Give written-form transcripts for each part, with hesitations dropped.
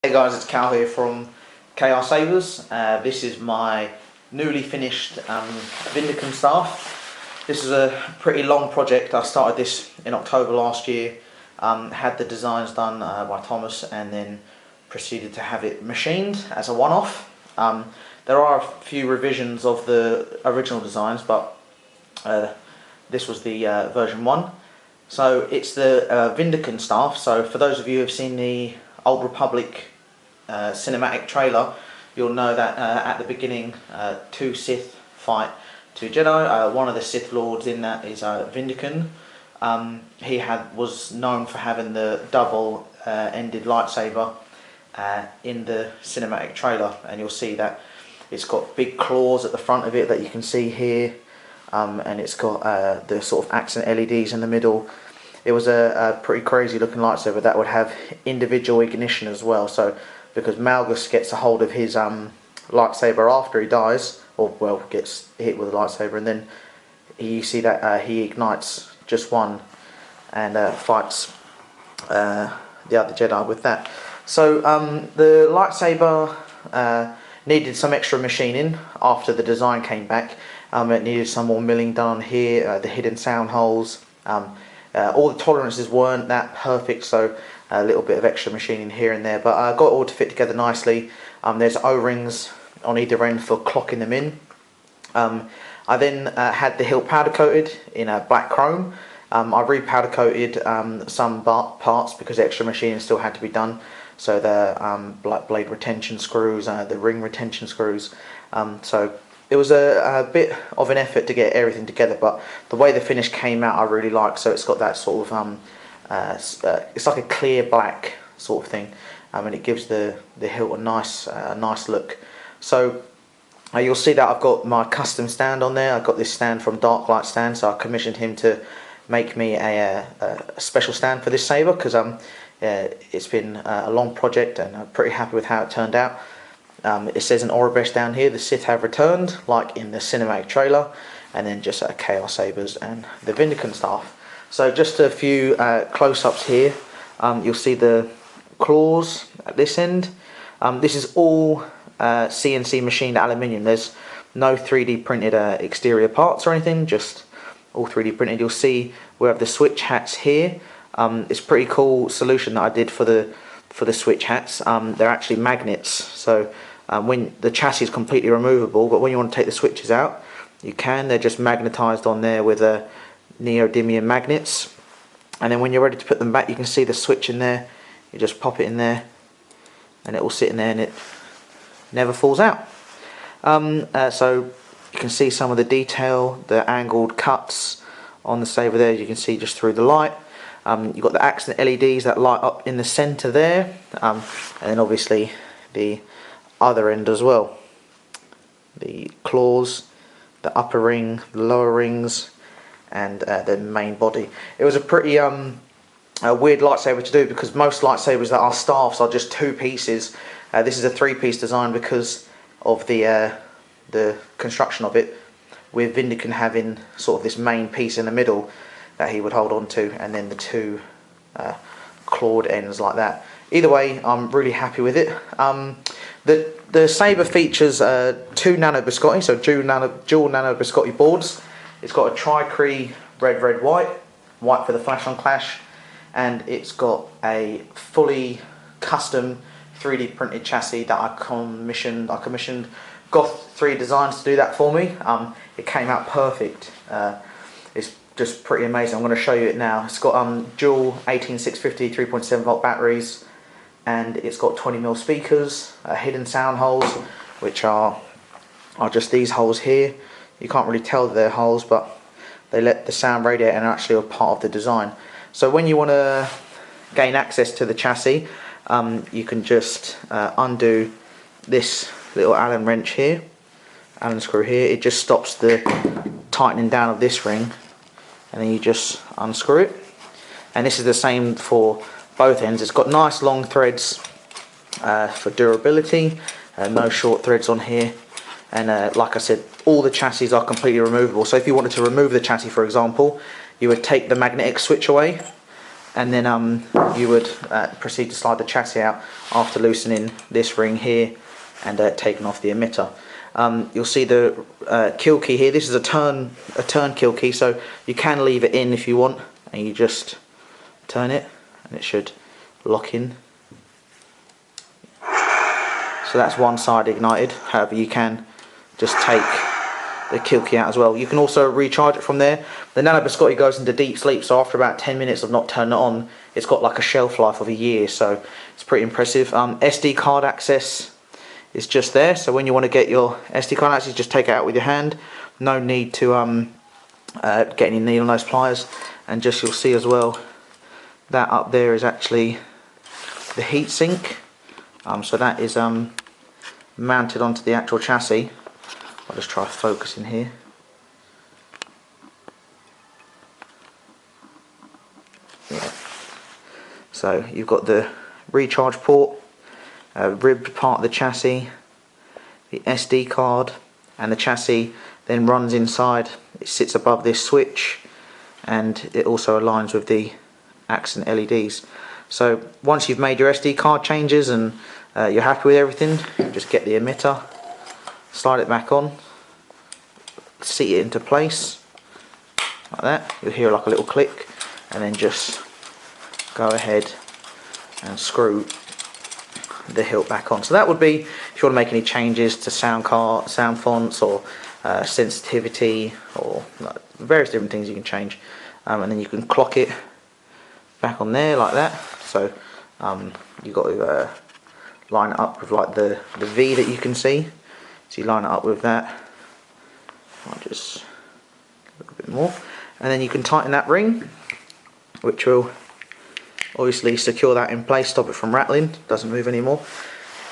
Hey guys, it's Cal here from KR Sabers. This is my newly finished Vindican staff. This is a pretty long project. I started this in October last year, had the designs done by Thomas, and then proceeded to have it machined as a one-off. There are a few revisions of the original designs, but this was the version 1. So it's the Vindican staff. So for those of you who have seen the Old Republic cinematic trailer, you'll know that at the beginning 2 Sith fight 2 Jedi. One of the Sith Lords in that is Vindican. He was known for having the double-ended lightsaber in the cinematic trailer, and you'll see that it's got big claws at the front of it that you can see here, and it's got the sort of accent LEDs in the middle. It was a pretty crazy looking lightsaber that would have individual ignition as well. So because Malgus gets a hold of his lightsaber after he dies, or well, gets hit with a lightsaber, and then you see that he ignites just one and fights the other Jedi with that. So the lightsaber needed some extra machining after the design came back. It needed some more milling done on here, the hidden sound holes. All the tolerances weren't that perfect, so a little bit of extra machining here and there, but I got it all to fit together nicely. There's O-rings on either end for clocking them in. I then had the hilt powder coated in black chrome. I re-powder coated some parts because extra machining still had to be done. So the like blade retention screws, the ring retention screws. So it was a bit of an effort to get everything together, but the way the finish came out I really like. So it's got that sort of it's like a clear black sort of thing, and it gives the hilt a nice look. So you'll see that I've got my custom stand on there. I got this stand from DarkLyte stand, so I commissioned him to make me a special stand for this saber, because it's been a long project and I'm pretty happy with how it turned out. It says in Aurebesh down here, the Sith have returned, like in the cinematic trailer, and then just KR Sabers and the Vindican staff. So just a few close-ups here. You'll see the claws at this end. This is all CNC machined aluminium. There's no 3D printed exterior parts or anything, just all 3D printed. You'll see we have the switch hats here. It's a pretty cool solution that I did for the switch hats. They're actually magnets, so when the chassis is completely removable, but when you want to take the switches out, you can. They're just magnetized on there with neodymium magnets, and then when you're ready to put them back, you can see the switch in there. You just pop it in there and it will sit in there and it never falls out. So you can see some of the detail, the angled cuts on the saber there, you can see just through the light. You've got the accent LEDs that light up in the center there, and then obviously the other end as well. The claws, the upper ring, the lower rings, and the main body. It was a pretty weird lightsaber to do, because most lightsabers that are staffs are just 2 pieces. This is a 3-piece design because of the construction of it, with Vindican having sort of this main piece in the middle that he would hold on to, and then the 2 clawed ends like that. Either way, I'm really happy with it. The saber features 2 Nano BIscotte, so dual Nano BIscotte boards. It's got a Tri Cree red, white for the flash on clash, and it's got a fully custom 3D printed chassis that I commissioned. GOTH 3 Designs to do that for me. It came out perfect. It's just pretty amazing. I'm going to show you it now. It's got dual 18650 3.7 volt batteries, and it's got 20mm speakers, hidden sound holes, which are just these holes here. You can't really tell that they're holes, but they let the sound radiate and are actually a part of the design. So when you want to gain access to the chassis, you can just undo this little Allen wrench here, Allen screw here. It just stops the tightening down of this ring, and then you just unscrew it. And this is the same for both ends. It's got nice long threads for durability, no short threads on here, and like I said, all the chassis are completely removable. So if you wanted to remove the chassis, for example, you would take the magnetic switch away, and then you would proceed to slide the chassis out after loosening this ring here and taking off the emitter. You'll see the kill key here. This is a turn kill key, so you can leave it in if you want, and you just turn it and it should lock in. So that's one side ignited. However, you can just take the kill key out as well. You can also recharge it from there. The Nano BIscotte goes into deep sleep, so after about 10 minutes of not turning it on, it's got like a shelf life of a year, so it's pretty impressive. SD card access is just there, so when you want to get your SD card access, just take it out with your hand. No need to get any needle nose pliers. And just you'll see as well, that up there is actually the heat sink. So that is mounted onto the actual chassis. I'll just try focusing here. Yeah. So you've got the recharge port, ribbed part of the chassis, the SD card, and the chassis then runs inside. It sits above this switch, and it also aligns with the accent LEDs. So once you've made your SD card changes and you're happy with everything, just get the emitter, slide it back on, seat it into place like that. You'll hear like a little click, and then just go ahead and screw the hilt back on. So that would be if you want to make any changes to sound fonts or sensitivity or various different things you can change, and then you can clock it back on there like that. So you've got to line it up with like the V that you can see. So you line it up with that. I'll just a little bit more, and then you can tighten that ring, which will obviously secure that in place, stop it from rattling, doesn't move anymore.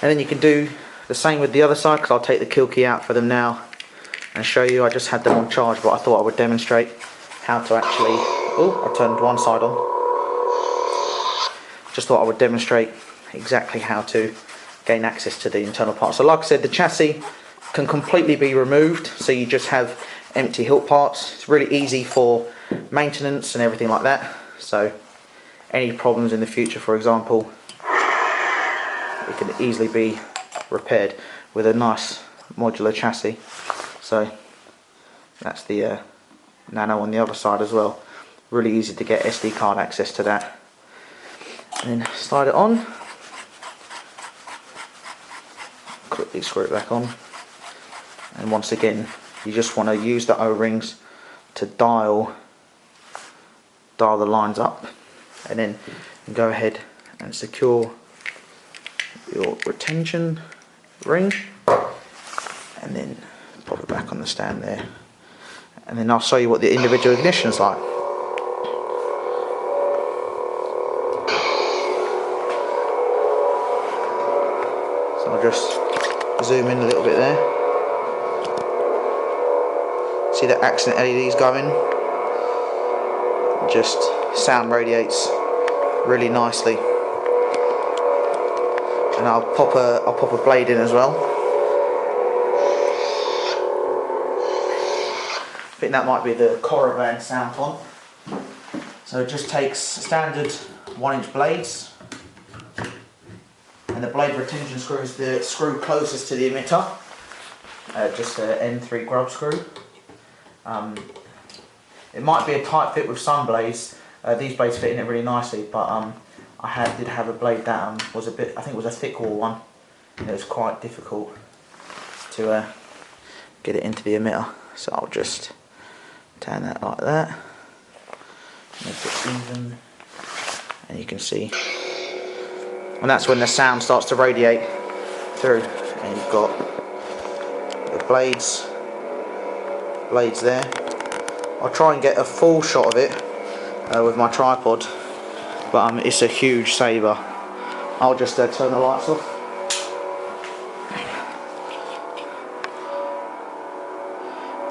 And then you can do the same with the other side, because I'll take the kill key out for them now and show you. I just had them on charge, but I thought I would demonstrate how to actually, oh, I turned one side on. Just thought I would demonstrate exactly how to gain access to the internal parts. So like I said, the chassis can completely be removed, so you just have empty hilt parts. It's really easy for maintenance and everything like that. So any problems in the future, for example, it can easily be repaired with a nice modular chassis. So that's the Nano on the other side as well. Really easy to get SD card access to that. And then slide it on, quickly screw it back on, and once again you just want to use the O-rings to dial the lines up, and then go ahead and secure your retention ring, and then pop it back on the stand there, and then I'll show you what the individual ignition's like. So I'll just zoom in a little bit there. See the accent LEDs going? Just sound radiates really nicely. And I'll pop a blade in as well. I think that might be the Korriban sound font. So it just takes standard 1-inch blades, and the blade retention screw is the screw closest to the emitter, just an N3 grub screw. It might be a tight fit with some blades. These blades fit in it really nicely, but I did have a blade that was a bit, I think it was a thick wall one, and it was quite difficult to get it into the emitter. So I'll just turn that like that, make it even, and you can see, and that's when the sound starts to radiate through, and you've got the blades there. I'll try and get a full shot of it with my tripod, but it's a huge saber. I'll just turn the lights off.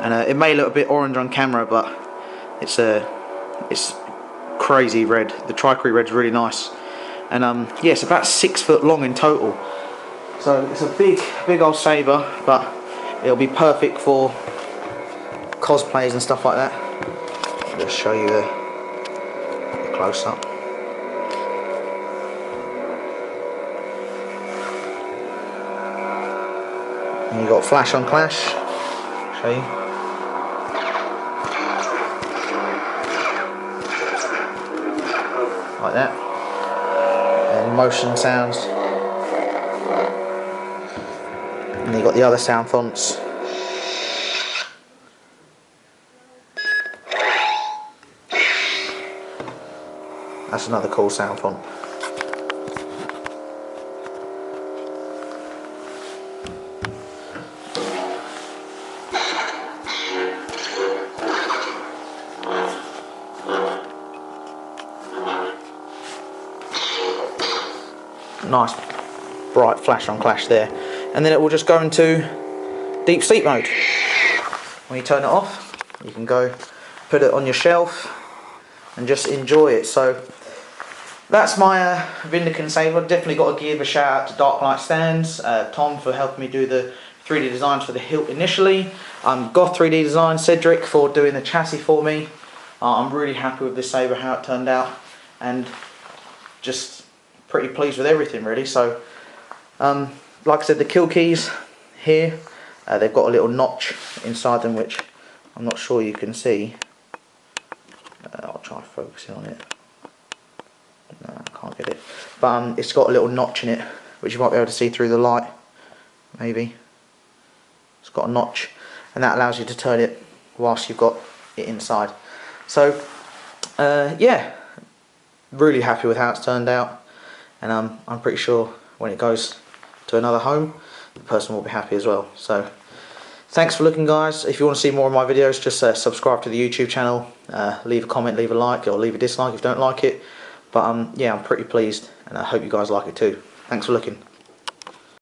And it may look a bit orange on camera, but it's crazy red. The Tri Cree red's really nice, and yeah, it's about 6 foot long in total. So it's a big old saber, but it'll be perfect for cosplays and stuff like that. I'll just show you the close up. And you've got flash on clash. Show you. Like that. And motion sounds. And you've got the other sound fonts. That's another cool sound font. Nice bright flash on clash there, and then it will just go into deep sleep mode. When you turn it off, you can go put it on your shelf and just enjoy it. So that's my Vindican saber. Definitely got to give a shout out to DarkLyte Stands, Tom for helping me do the 3D designs for the hilt initially, GOTH 3D Design, Cedric for doing the chassis for me. I'm really happy with this saber, how it turned out, and just pretty pleased with everything really. So like I said, the kill keys here, they've got a little notch inside them which I'm not sure you can see. I'll try focusing on it. No, I can't get it, but it's got a little notch in it which you might be able to see through the light, maybe. It's got a notch, and that allows you to turn it whilst you've got it inside. So yeah, really happy with how it's turned out, and I'm pretty sure when it goes to another home, the person will be happy as well. So thanks for looking, guys. If you want to see more of my videos, just subscribe to the YouTube channel, leave a comment, leave a like, or leave a dislike if you don't like it. But yeah, I'm pretty pleased, and I hope you guys like it too. Thanks for looking.